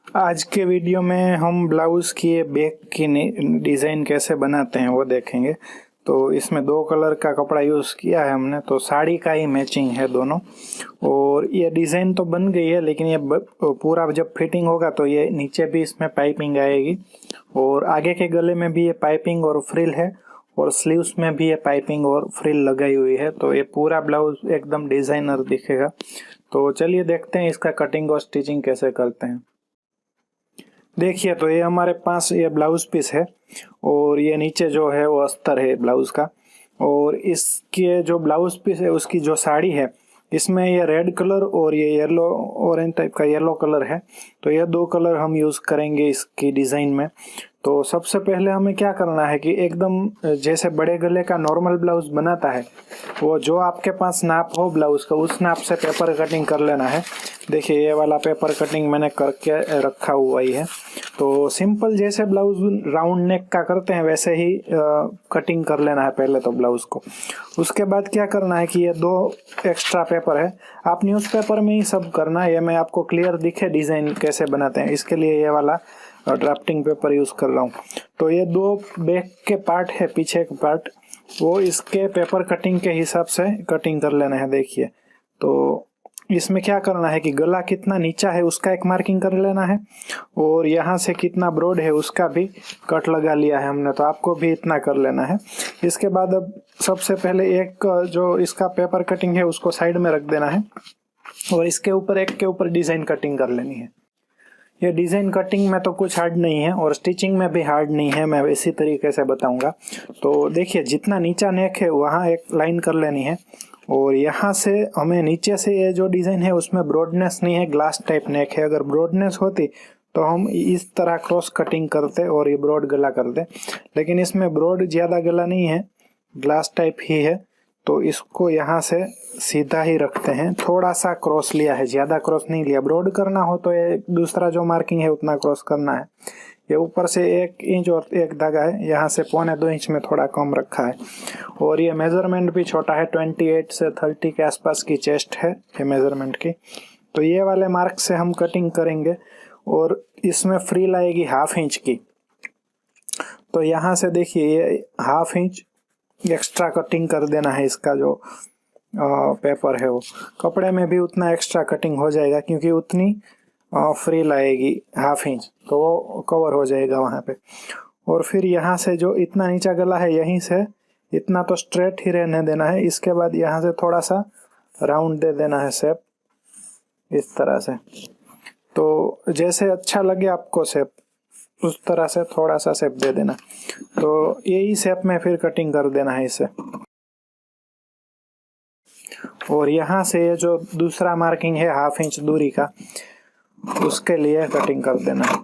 आज के वीडियो में हम ब्लाउज़ की बैक की डिज़ाइन कैसे बनाते हैं वो देखेंगे। तो इसमें दो कलर का कपड़ा यूज़ किया है हमने, तो साड़ी का ही मैचिंग है दोनों। और ये डिज़ाइन तो बन गई है, लेकिन ये पूरा जब फिटिंग होगा तो ये नीचे भी इसमें पाइपिंग आएगी और आगे के गले में भी ये पाइपिंग और फ्रिल है और स्लीव्स में भी ये पाइपिंग और फ्रिल लगाई हुई है। तो ये पूरा ब्लाउज एकदम डिज़ाइनर दिखेगा। तो चलिए देखते हैं इसका कटिंग और स्टिचिंग कैसे करते हैं। देखिए, तो ये हमारे पास ये ब्लाउज पीस है और ये नीचे जो है वो अस्तर है ब्लाउज का। और इसके जो ब्लाउज पीस है उसकी जो साड़ी है इसमें ये रेड कलर और ये येलो ऑरेंज टाइप का येलो कलर है। तो ये दो कलर हम यूज़ करेंगे इसकी डिज़ाइन में। तो सबसे पहले हमें क्या करना है कि एकदम जैसे बड़े गले का नॉर्मल ब्लाउज बनाता है वो जो आपके पास नाप हो ब्लाउज का उस नाप से पेपर कटिंग कर लेना है। देखिए, ये वाला पेपर कटिंग मैंने करके रखा हुआ ही है। तो सिंपल जैसे ब्लाउज राउंड नेक का करते हैं वैसे ही कटिंग कर लेना है पहले तो ब्लाउज को। उसके बाद क्या करना है कि ये दो एक्स्ट्रा पेपर है, आप न्यूज़पेपर में ही सब करना है। ये मैं आपको क्लियर दिखे डिज़ाइन कैसे बनाते हैं, इसके लिए ये वाला ड्राफ्टिंग पेपर यूज़ कर रहा हूँ। तो ये दो बैक के पार्ट है, पीछे के पार्ट, वो इसके पेपर कटिंग के हिसाब से कटिंग कर लेना है। देखिए, तो इसमें क्या करना है कि गला कितना नीचा है उसका एक मार्किंग कर लेना है और यहाँ से कितना ब्रॉड है उसका भी कट लगा लिया है हमने, तो आपको भी इतना कर लेना है। इसके बाद अब सबसे पहले एक जो इसका पेपर कटिंग है उसको साइड में रख देना है और इसके ऊपर एक के ऊपर डिज़ाइन कटिंग कर लेनी है। ये डिज़ाइन कटिंग में तो कुछ हार्ड नहीं है और स्टिचिंग में भी हार्ड नहीं है, मैं इसी तरीके से बताऊंगा। तो देखिए, जितना नीचा नेक है वहाँ एक लाइन कर लेनी है और यहाँ से हमें नीचे से ये जो डिज़ाइन है उसमें ब्रॉडनेस नहीं है, ग्लास टाइप नेक है। अगर ब्रॉडनेस होती तो हम इस तरह क्रॉस कटिंग करते और ये ब्रॉड गला करते, लेकिन इसमें ब्रॉड ज़्यादा गला नहीं है, ग्लास टाइप ही है। तो इसको यहाँ से सीधा ही रखते हैं, थोड़ा सा क्रॉस लिया है, ज़्यादा क्रॉस नहीं लिया। ब्रॉड करना हो तो ये दूसरा जो मार्किंग है उतना क्रॉस करना है। ये ऊपर से 1 इंच और एक धागा है, यहाँ से 1.25 इंच में थोड़ा कम रखा है। और ये मेजरमेंट भी छोटा है, 28 से 30 के आसपास की चेस्ट है ये मेजरमेंट की। तो ये वाले मार्क से हम कटिंग करेंगे और इसमें फ्रिल आएगी 1/2 इंच की। तो यहाँ से देखिए, ये 1/2 इंच एक्स्ट्रा कटिंग कर देना है। इसका जो पेपर है वो कपड़े में भी उतना एक्स्ट्रा कटिंग हो जाएगा क्योंकि उतनी फ्रिल आएगी 1/2 इंच, तो वो कवर हो जाएगा वहाँ पे। और फिर यहाँ से जो इतना नीचा गला है यहीं से इतना तो स्ट्रेट ही रहने देना है। इसके बाद यहाँ से थोड़ा सा राउंड दे देना है शेप, इस तरह से। तो जैसे अच्छा लगे आपको शेप उस तरह से थोड़ा सा शेप दे देना। तो यही शेप में फिर कटिंग कर देना है इसे। और यहाँ से ये जो दूसरा मार्किंग है 1/2 इंच दूरी का, उसके लिए कटिंग कर देना है।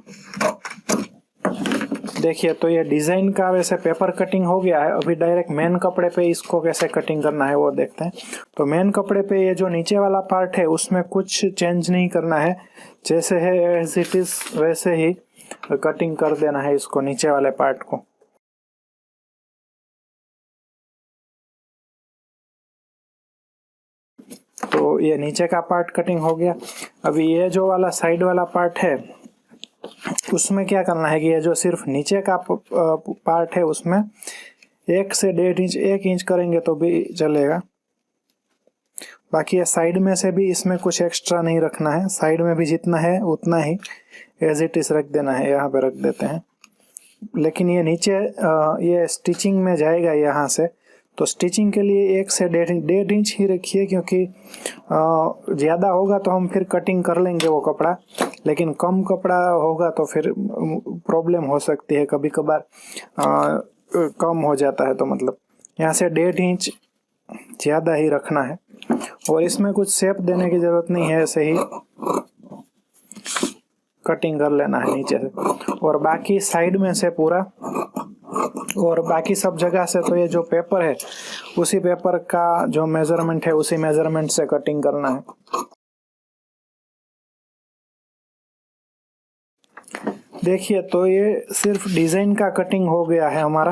देखिए, तो ये डिज़ाइन का वैसे पेपर कटिंग हो गया है। अभी डायरेक्ट मेन कपड़े पे इसको कैसे कटिंग करना है वो देखते हैं। तो मेन कपड़े पे ये जो नीचे वाला पार्ट है उसमें कुछ चेंज नहीं करना है, जैसे है एज इट इज वैसे ही कटिंग कर देना है इसको, नीचे वाले पार्ट को। तो ये नीचे का पार्ट कटिंग हो गया। अभी ये जो वाला साइड वाला पार्ट है उसमें क्या करना है कि ये जो सिर्फ नीचे का पार्ट है उसमें 1 से 1.5 इंच, 1 इंच करेंगे तो भी चलेगा। बाकी ये साइड में से भी इसमें कुछ एक्स्ट्रा नहीं रखना है, साइड में भी जितना है उतना ही एज इट इज रख देना है, यहाँ पे रख देते हैं। लेकिन ये नीचे ये स्टिचिंग में जाएगा यहाँ से, तो स्टिचिंग के लिए 1 से 1.5 इंच ही रखिए क्योंकि ज़्यादा होगा तो हम फिर कटिंग कर लेंगे वो कपड़ा, लेकिन कम कपड़ा होगा तो फिर प्रॉब्लम हो सकती है, कभी कभार कम हो जाता है। तो मतलब यहाँ से 1.5 इंच ज़्यादा ही रखना है और इसमें कुछ शेप देने की ज़रूरत नहीं है, ऐसे ही कटिंग कर लेना है नीचे से। और बाकी साइड में से पूरा और बाकी सब जगह से तो ये जो पेपर है उसी पेपर का जो मेजरमेंट है उसी मेजरमेंट से कटिंग करना है। देखिए तो ये सिर्फ डिजाइन का कटिंग हो गया है हमारा।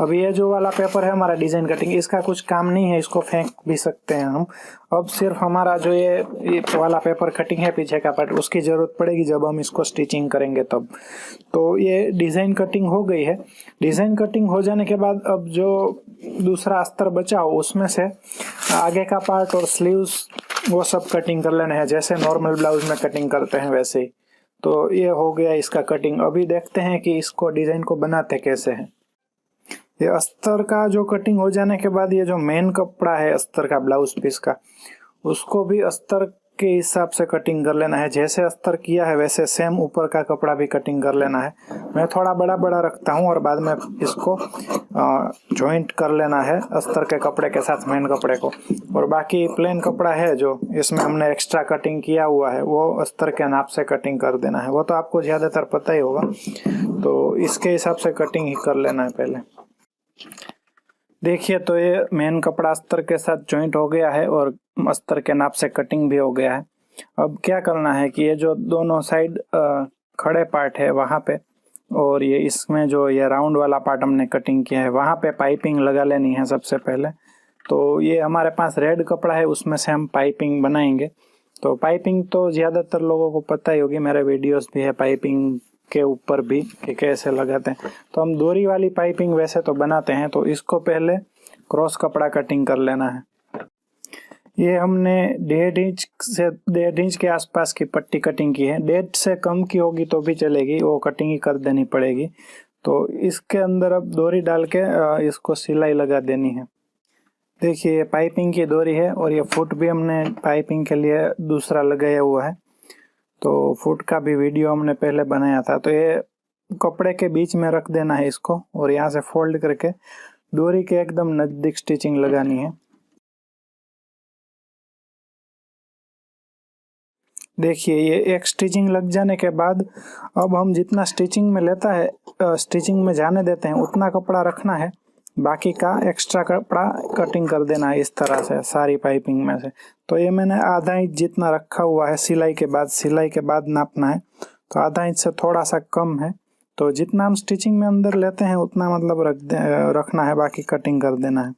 अब ये जो वाला पेपर है हमारा डिजाइन कटिंग, इसका कुछ काम नहीं है, इसको फेंक भी सकते हैं हम। अब सिर्फ हमारा जो ये वाला पेपर कटिंग है पीछे का पार्ट, उसकी जरूरत पड़ेगी जब हम इसको स्टिचिंग करेंगे तब। तो ये डिजाइन कटिंग हो गई है। डिजाइन कटिंग हो जाने के बाद अब जो दूसरा अस्तर बचा हो उसमें से आगे का पार्ट और स्लीव्स वो सब कटिंग कर लेना है, जैसे नॉर्मल ब्लाउज में कटिंग करते हैं वैसे ही। तो ये हो गया इसका कटिंग। अभी देखते हैं कि इसको डिजाइन को बनाते कैसे हैं। ये अस्तर का जो कटिंग हो जाने के बाद ये जो मेन कपड़ा है अस्तर का ब्लाउज पीस का, उसको भी अस्तर के हिसाब से कटिंग कर लेना है। जैसे अस्तर किया है वैसे सेम ऊपर का कपड़ा भी कटिंग कर लेना है। मैं थोड़ा बड़ा बड़ा रखता हूँ और बाद में इसको जॉइंट कर लेना है अस्तर के कपड़े के साथ मेन कपड़े को। और बाकी प्लेन कपड़ा है जो इसमें हमने एक्स्ट्रा कटिंग किया हुआ है वो अस्तर के नाप से कटिंग कर देना है। वो तो आपको ज्यादातर पता ही होगा, तो इसके हिसाब से कटिंग ही कर लेना है पहले। देखिए तो ये मेन कपड़ा अस्तर के साथ जॉइंट हो गया है और अस्तर के नाप से कटिंग भी हो गया है। अब क्या करना है कि ये जो दोनों साइड खड़े पार्ट है वहां पे, और ये इसमें जो ये राउंड वाला पार्ट हमने कटिंग किया है वहां पे पाइपिंग लगा लेनी है सबसे पहले। तो ये हमारे पास रेड कपड़ा है, उसमें से हम पाइपिंग बनाएंगे। तो पाइपिंग तो ज्यादातर लोगों को पता ही होगी, मेरे वीडियोस भी है पाइपिंग के ऊपर भी कि कैसे लगाते हैं। तो हम डोरी वाली पाइपिंग वैसे तो बनाते हैं, तो इसको पहले क्रॉस कपड़ा कटिंग कर लेना है। ये हमने 1.5 इंच के आसपास की पट्टी कटिंग की है। 1.5 से कम की होगी तो भी चलेगी, वो कटिंग ही कर देनी पड़ेगी। तो इसके अंदर अब डोरी डाल के इसको सिलाई लगा देनी है। देखिए ये पाइपिंग की डोरी है और ये फुट भी हमने पाइपिंग के लिए दूसरा लगाया हुआ है। तो फुट का भी वीडियो हमने पहले बनाया था। तो ये कपड़े के बीच में रख देना है इसको और यहाँ से फोल्ड करके डोरी के एकदम नजदीक स्टिचिंग लगानी है। देखिए ये एक स्टिचिंग लग जाने के बाद अब हम जितना स्टिचिंग में लेता है स्टिचिंग में जाने देते हैं उतना कपड़ा रखना है, बाकी का एक्स्ट्रा कपड़ा कटिंग कर देना है इस तरह से सारी पाइपिंग में से। तो ये मैंने आधा इंच जितना रखा हुआ है सिलाई के बाद नापना है। तो आधा इंच से थोड़ा सा कम है, तो जितना हम स्टिचिंग में अंदर लेते हैं उतना मतलब रखना है, बाकी कटिंग कर देना है।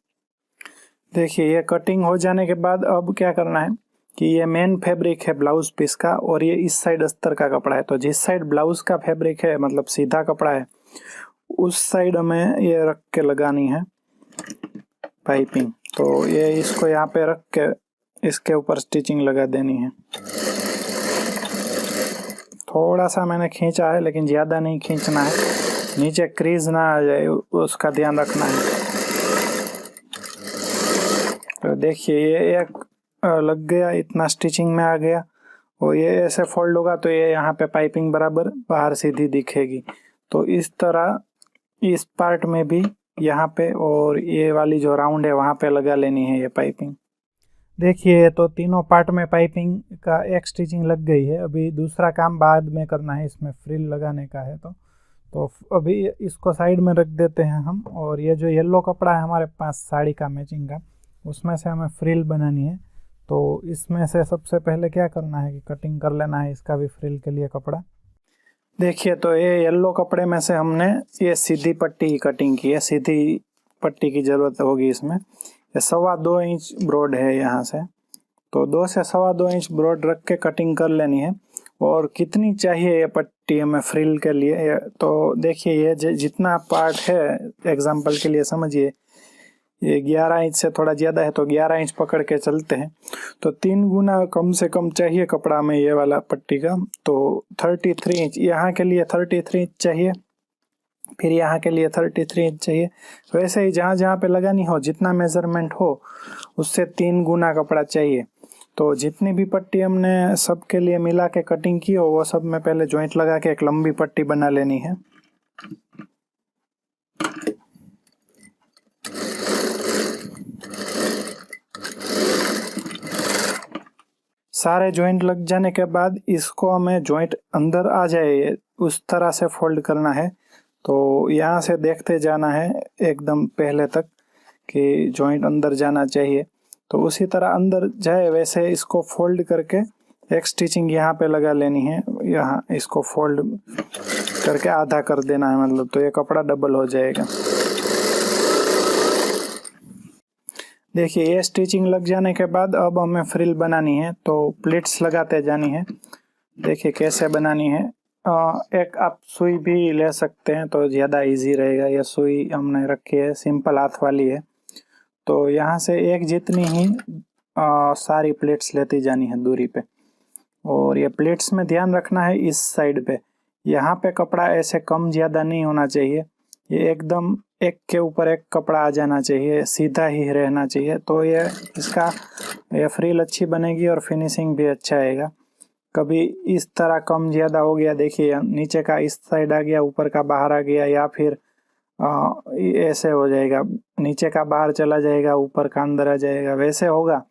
देखिए ये कटिंग हो जाने के बाद अब क्या करना है कि ये मेन फैब्रिक है ब्लाउज पीस का और ये इस साइड अस्तर का कपड़ा है। तो जिस साइड ब्लाउज का फैब्रिक है मतलब सीधा कपड़ा है उस साइड हमें ये रख के लगानी है पाइपिंग। तो ये इसको यहाँ पे रख के इसके ऊपर स्टिचिंग लगा देनी है। थोड़ा सा मैंने खींचा है लेकिन ज्यादा नहीं खींचना है, नीचे क्रीज ना आ जाए उसका ध्यान रखना है। तो देखिए ये एक लग गया, इतना स्टिचिंग में आ गया और ये ऐसे फोल्ड होगा तो ये यहाँ पे पाइपिंग बराबर बाहर सीधी दिखेगी। तो इस तरह इस पार्ट में भी यहाँ पे और ये वाली जो राउंड है वहाँ पे लगा लेनी है ये पाइपिंग। देखिए तो तीनों पार्ट में पाइपिंग का एक स्टिचिंग लग गई है। अभी दूसरा काम बाद में करना है, इसमें फ्रिल लगाने का है। तो अभी इसको साइड में रख देते हैं हम। और ये जो येलो कपड़ा है हमारे पास साड़ी का मैचिंग का, उसमें से हमें फ्रिल बनानी है। तो इसमें से सबसे पहले क्या करना है कि कटिंग कर लेना है इसका भी फ्रिल के लिए कपड़ा। देखिए तो ये येलो कपड़े में से हमने ये सीधी पट्टी की कटिंग की है, सीधी पट्टी की जरूरत होगी इसमें। ये 2.25 इंच ब्रॉड है यहाँ से, तो 2 से 2.25 इंच ब्रॉड रख के कटिंग कर लेनी है। और कितनी चाहिए ये पट्टी हमें फ्रिल के लिए, तो देखिए ये जितना पार्ट है एग्जाम्पल के लिए समझिए, ये 11 इंच से थोड़ा ज्यादा है तो 11 इंच पकड़ के चलते हैं। तो 3 गुना कम से कम चाहिए कपड़ा में ये वाला पट्टी का। तो 33 इंच यहाँ के लिए 33 इंच चाहिए, फिर यहाँ के लिए 33 इंच चाहिए। वैसे ही जहाँ जहाँ पे लगानी हो जितना मेजरमेंट हो उससे 3 गुना कपड़ा चाहिए। तो जितनी भी पट्टी हमने सबके लिए मिला के कटिंग की हो वो सब में पहले जॉइंट लगा के एक लंबी पट्टी बना लेनी है। सारे जॉइंट लग जाने के बाद इसको हमें जॉइंट अंदर आ जाए उस तरह से फोल्ड करना है। तो यहाँ से देखते जाना है एकदम पहले तक कि जॉइंट अंदर जाना चाहिए। तो उसी तरह अंदर जाए वैसे इसको फोल्ड करके एक स्टिचिंग यहाँ पे लगा लेनी है, यहाँ इसको फोल्ड करके आधा कर देना है मतलब, तो ये कपड़ा डबल हो जाएगा। देखिए ये स्टिचिंग लग जाने के बाद अब हमें फ्रिल बनानी है, तो प्लेट्स लगाते जानी है। देखिए कैसे बनानी है। एक आप सुई भी ले सकते हैं तो ज़्यादा इजी रहेगा। ये सुई हमने रखी है, सिंपल हाथ वाली है। तो यहाँ से एक जितनी ही सारी प्लेट्स लेती जानी है दूरी पे। और ये प्लेट्स में ध्यान रखना है इस साइड पे, यहाँ पे कपड़ा ऐसे कम ज़्यादा नहीं होना चाहिए। ये एकदम एक के ऊपर एक कपड़ा आ जाना चाहिए, सीधा ही रहना चाहिए। तो ये ये फ्रिल अच्छी बनेगी और फिनिशिंग भी अच्छा आएगा। कभी इस तरह कम ज़्यादा हो गया, देखिए नीचे का इस साइड आ गया, ऊपर का बाहर आ गया, या फिर ऐसे हो जाएगा, नीचे का बाहर चला जाएगा, ऊपर का अंदर आ जाएगा, वैसे होगा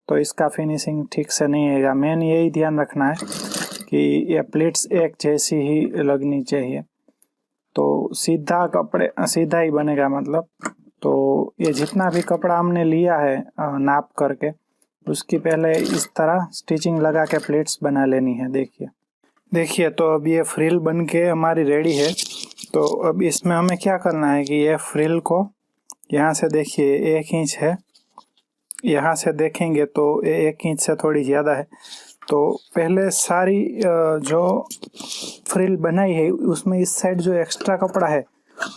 तो इसका फिनिशिंग ठीक से नहीं आएगा। मेन यही ध्यान रखना है कि ये प्लेट्स एक जैसी ही लगनी चाहिए, तो सीधा ही बनेगा मतलब। तो ये जितना भी कपड़ा हमने लिया है नाप करके, उसकी पहले इस तरह स्टिचिंग लगा के प्लेट्स बना लेनी है। देखिए तो अब ये फ्रिल बन के हमारी रेडी है। तो अब इसमें हमें क्या करना है कि ये फ्रिल को यहाँ से देखिए 1 इंच है, यहाँ से देखेंगे तो 1 इंच से थोड़ी ज़्यादा है। तो पहले सारी जो फ्रिल बनाई है उसमें इस साइड जो एक्स्ट्रा कपड़ा है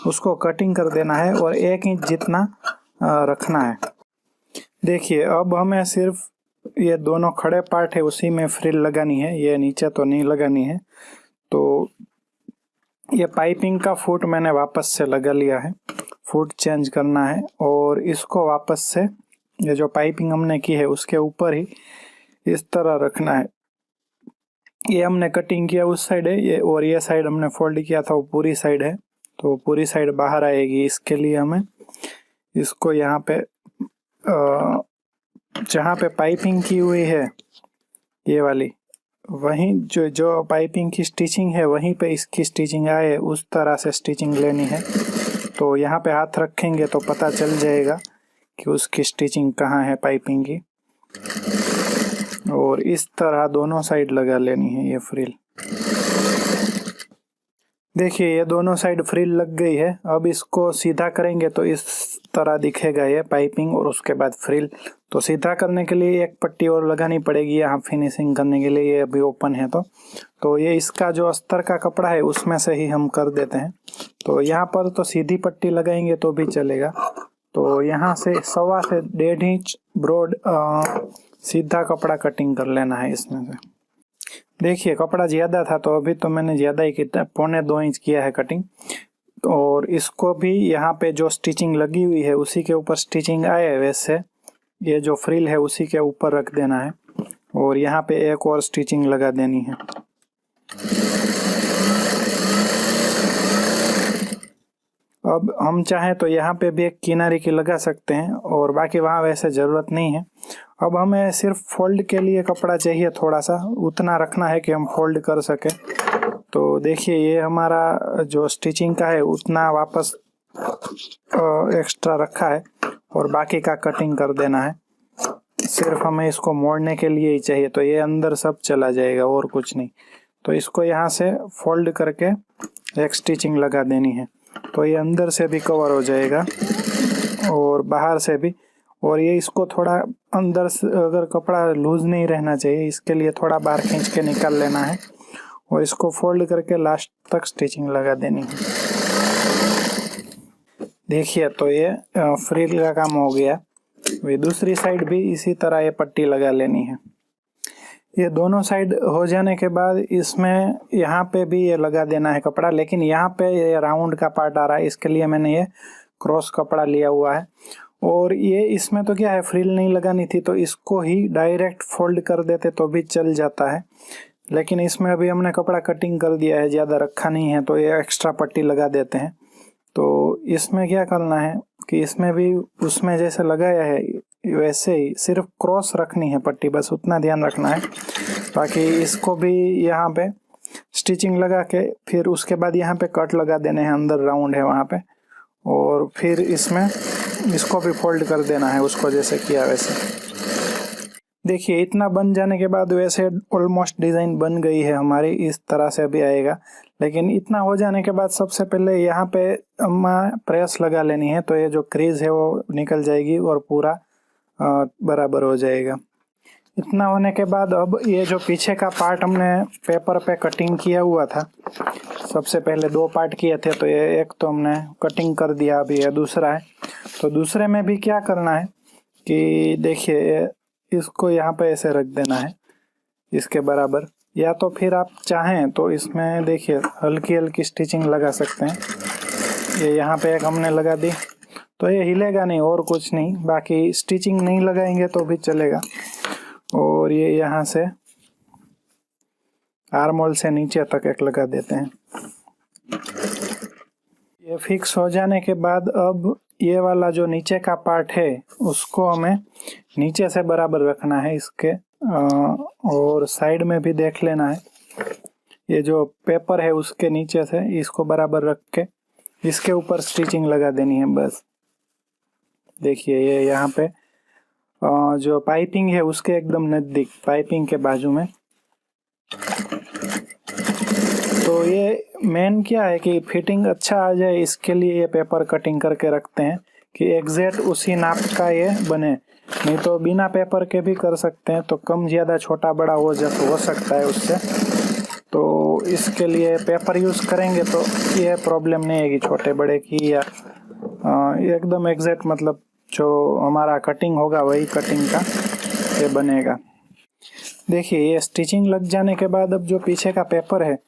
उसको कटिंग कर देना है और 1 इंच जितना रखना है। देखिए अब हमें सिर्फ ये दोनों खड़े पार्ट है उसी में फ्रिल लगानी है, ये नीचे तो नहीं लगानी है। तो ये पाइपिंग का फुट मैंने वापस से लगा लिया है, फुट चेंज करना है और इसको वापस से ये जो पाइपिंग हमने की है उसके ऊपर ही इस तरह रखना है। ये हमने कटिंग किया उस साइड है ये, और ये साइड हमने फोल्ड किया था वो पूरी साइड है, तो पूरी साइड बाहर आएगी। इसके लिए हमें इसको यहाँ पे जहाँ पे पाइपिंग की हुई है ये वाली, वहीं जो पाइपिंग की स्टिचिंग है वहीं पे इसकी स्टिचिंग आए उस तरह से स्टिचिंग लेनी है। तो यहाँ पे हाथ रखेंगे तो पता चल जाएगा कि उसकी स्टिचिंग कहाँ है पाइपिंग की। और इस तरह दोनों साइड लगा लेनी है ये फ्रिल। देखिए ये दोनों साइड फ्रिल लग गई है। अब इसको सीधा करेंगे तो इस तरह दिखेगा ये पाइपिंग और उसके बाद फ्रिल। तो सीधा करने के लिए एक पट्टी और लगानी पड़ेगी यहाँ फिनिशिंग करने के लिए, ये अभी ओपन है तो ये इसका जो अस्तर का कपड़ा है उसमें से ही हम कर देते हैं। तो यहाँ पर तो सीधी पट्टी लगाएंगे तो भी चलेगा। तो यहाँ से 1.25 से 1.5 इंच ब्रॉड सीधा कपड़ा कटिंग कर लेना है इसमें से। देखिए कपड़ा ज़्यादा था तो अभी तो मैंने ज़्यादा ही किया, 1.25 इंच किया है कटिंग। और इसको भी यहाँ पे जो स्टिचिंग लगी हुई है उसी के ऊपर स्टिचिंग आए वैसे ये जो फ्रिल है उसी के ऊपर रख देना है और यहाँ पे एक और स्टिचिंग लगा देनी है। अब हम चाहें तो यहाँ पे भी एक किनारे की लगा सकते हैं और बाकी वहाँ वैसे ज़रूरत नहीं है। अब हमें सिर्फ फोल्ड के लिए कपड़ा चाहिए, थोड़ा सा उतना रखना है कि हम फोल्ड कर सके। तो देखिए ये हमारा जो स्टिचिंग का है उतना वापस एक्स्ट्रा रखा है और बाकी का कटिंग कर देना है। सिर्फ हमें इसको मोड़ने के लिए ही चाहिए, तो ये अंदर सब चला जाएगा और कुछ नहीं। तो इसको यहाँ से फोल्ड करके एक स्टिचिंग लगा देनी है, तो ये अंदर से भी कवर हो जाएगा और बाहर से भी। और ये इसको थोड़ा अंदर से अगर कपड़ा लूज नहीं रहना चाहिए, इसके लिए थोड़ा बाहर खींच के निकाल लेना है और इसको फोल्ड करके लास्ट तक स्टिचिंग लगा देनी है। देखिए तो ये फ्रिल का काम हो गया। वे दूसरी साइड भी इसी तरह ये पट्टी लगा लेनी है। ये दोनों साइड हो जाने के बाद इसमें यहाँ पे भी ये लगा देना है कपड़ा, लेकिन यहाँ पे ये राउंड का पार्ट आ रहा है, इसके लिए मैंने ये क्रॉस कपड़ा लिया हुआ है। और ये इसमें तो क्या है फ्रिल नहीं लगानी थी तो इसको ही डायरेक्ट फोल्ड कर देते तो भी चल जाता है, लेकिन इसमें अभी हमने कपड़ा कटिंग कर दिया है, ज़्यादा रखा नहीं है, तो ये एक्स्ट्रा पट्टी लगा देते हैं। तो इसमें क्या करना है कि इसमें भी उसमें जैसे लगाया है वैसे ही सिर्फ क्रॉस रखनी है पट्टी, बस उतना ध्यान रखना है। बाकी इसको भी यहाँ पे स्टिचिंग लगा के फिर उसके बाद यहाँ पे कट लगा देने हैं, अंदर राउंड है वहाँ पे, और फिर इसमें इसको भी फोल्ड कर देना है उसको जैसे किया वैसे। देखिए इतना बन जाने के बाद वैसे ऑलमोस्ट डिज़ाइन बन गई है हमारी, इस तरह से अभी आएगा। लेकिन इतना हो जाने के बाद सबसे पहले यहाँ पे हमें प्रेस लगा लेनी है, तो ये जो क्रीज है वो निकल जाएगी और पूरा बराबर हो जाएगा। इतना होने के बाद अब ये जो पीछे का पार्ट हमने पेपर पे कटिंग किया हुआ था, सबसे पहले 2 पार्ट किए थे, तो ये एक तो हमने कटिंग कर दिया, अभी ये दूसरा है। तो दूसरे में भी क्या करना है कि देखिए इसको यहाँ पे ऐसे रख देना है इसके बराबर, या तो फिर आप चाहें तो इसमें देखिए हल्की हल्की स्टिचिंग लगा सकते हैं। ये यहाँ पे एक हमने लगा दी, तो ये हिलेगा नहीं और कुछ नहीं, बाकी स्टिचिंग नहीं लगाएंगे तो भी चलेगा। और ये यहाँ से आर्म होल से नीचे तक एक लगा देते हैं। ये फिक्स हो जाने के बाद अब ये वाला जो नीचे का पार्ट है उसको हमें नीचे से बराबर रखना है इसके, और साइड में भी देख लेना है। ये जो पेपर है उसके नीचे से इसको बराबर रख के इसके ऊपर स्टिचिंग लगा देनी है बस। देखिए ये यहाँ पे जो पाइपिंग है उसके एकदम नज़दीक, पाइपिंग के बाजू में। तो ये मेन क्या है कि फिटिंग अच्छा आ जाए, इसके लिए ये पेपर कटिंग करके रखते हैं कि एग्जैक्ट उसी नाप का ये बने। नहीं तो बिना पेपर के भी कर सकते हैं, तो कम ज़्यादा छोटा बड़ा हो सकता है उससे। तो इसके लिए पेपर यूज़ करेंगे तो ये प्रॉब्लम नहीं आएगी छोटे बड़े की, या एकदम एग्जैक्ट मतलब जो हमारा कटिंग होगा वही कटिंग का ये बनेगा। देखिए ये स्टिचिंग लग जाने के बाद अब जो पीछे का पेपर है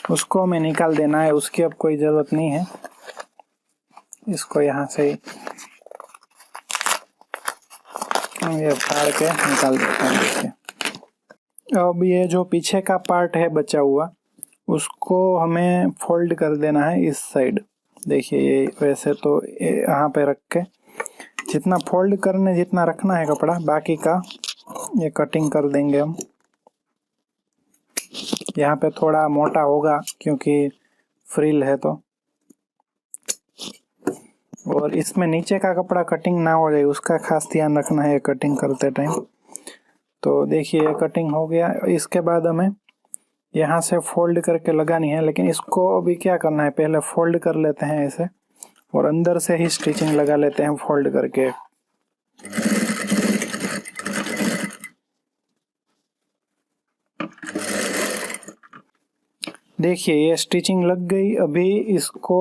उसको हमें निकाल देना है, उसकी अब कोई ज़रूरत नहीं है। इसको यहाँ से ये फाड़ के निकाल देते हैं। देखिए अब ये जो पीछे का पार्ट है बचा हुआ उसको हमें फोल्ड कर देना है इस साइड। देखिए ये वैसे तो यहाँ पे रख के जितना फोल्ड करने जितना रखना है कपड़ा, बाकी का ये कटिंग कर देंगे हम। यहाँ पे थोड़ा मोटा होगा क्योंकि फ्रिल है तो, और इसमें नीचे का कपड़ा कटिंग ना हो जाए उसका खास ध्यान रखना है कटिंग करते टाइम। तो देखिए ये कटिंग हो गया। इसके बाद हमें यहाँ से फोल्ड करके लगानी है, लेकिन इसको अभी क्या करना है, पहले फोल्ड कर लेते हैं ऐसे और अंदर से ही स्टिचिंग लगा लेते हैं फोल्ड करके। देखिए ये स्टिचिंग लग गई। अभी इसको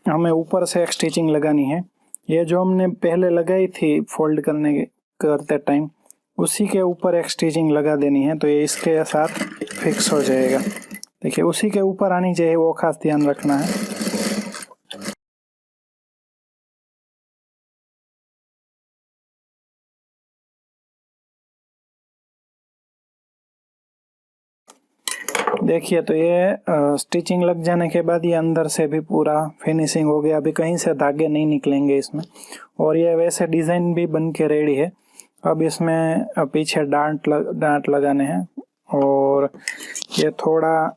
हमें ऊपर से एक स्टिचिंग लगानी है। ये जो हमने पहले लगाई थी फोल्ड करते टाइम उसी के ऊपर एक स्टिचिंग लगा देनी है, तो ये इसके साथ फिक्स हो जाएगा। देखिए उसी के ऊपर आनी चाहिए, वो खास ध्यान रखना है। देखिए तो ये स्टिचिंग लग जाने के बाद ये अंदर से भी पूरा फिनिशिंग हो गया। अभी कहीं से धागे नहीं निकलेंगे इसमें, और ये वैसे डिज़ाइन भी बन के रेडी है। अब इसमें पीछे डांट लगाने हैं, और ये थोड़ा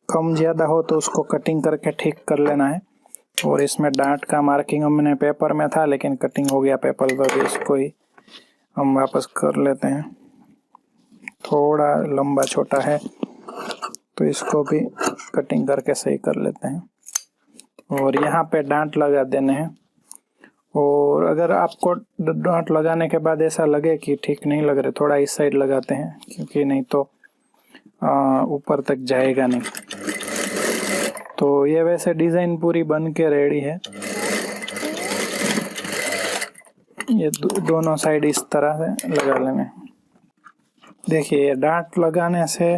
कम ज़्यादा हो तो उसको कटिंग करके ठीक कर लेना है। और इसमें डांट का मार्किंग हमने पेपर में था लेकिन कटिंग हो गया पेपर पर, इसको ही हम वापस कर लेते हैं। थोड़ा लंबा छोटा है तो इसको भी कटिंग करके सही कर लेते हैं। और यहाँ पे डांट लगा देने हैं। और अगर आपको डांट लगाने के बाद ऐसा लगे कि ठीक नहीं लग रहे, थोड़ा इस साइड लगाते हैं, क्योंकि नहीं तो ऊपर तक जाएगा नहीं। तो ये वैसे डिज़ाइन पूरी बन के रेडी है। ये दोनों साइड इस तरह से लगा लेने। देखिए डांट लगाने से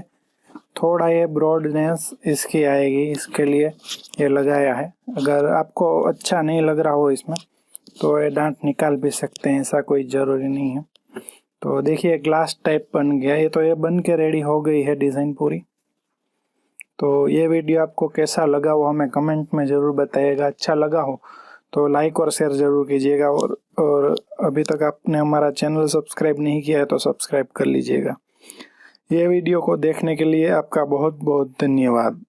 थोड़ा ये ब्रॉडनेस इसकी आएगी, इसके लिए ये लगाया है। अगर आपको अच्छा नहीं लग रहा हो इसमें तो ये डांट निकाल भी सकते हैं, ऐसा कोई ज़रूरी नहीं है। तो देखिए ग्लास टाइप बन गया ये, तो ये बन के रेडी हो गई है डिज़ाइन पूरी। तो ये वीडियो आपको कैसा लगा वो हमें कमेंट में ज़रूर बताइएगा। अच्छा लगा हो तो लाइक और शेयर ज़रूर कीजिएगा, और अभी तक आपने हमारा चैनल सब्सक्राइब नहीं किया है तो सब्सक्राइब कर लीजिएगा। ये वीडियो को देखने के लिए आपका बहुत बहुत धन्यवाद।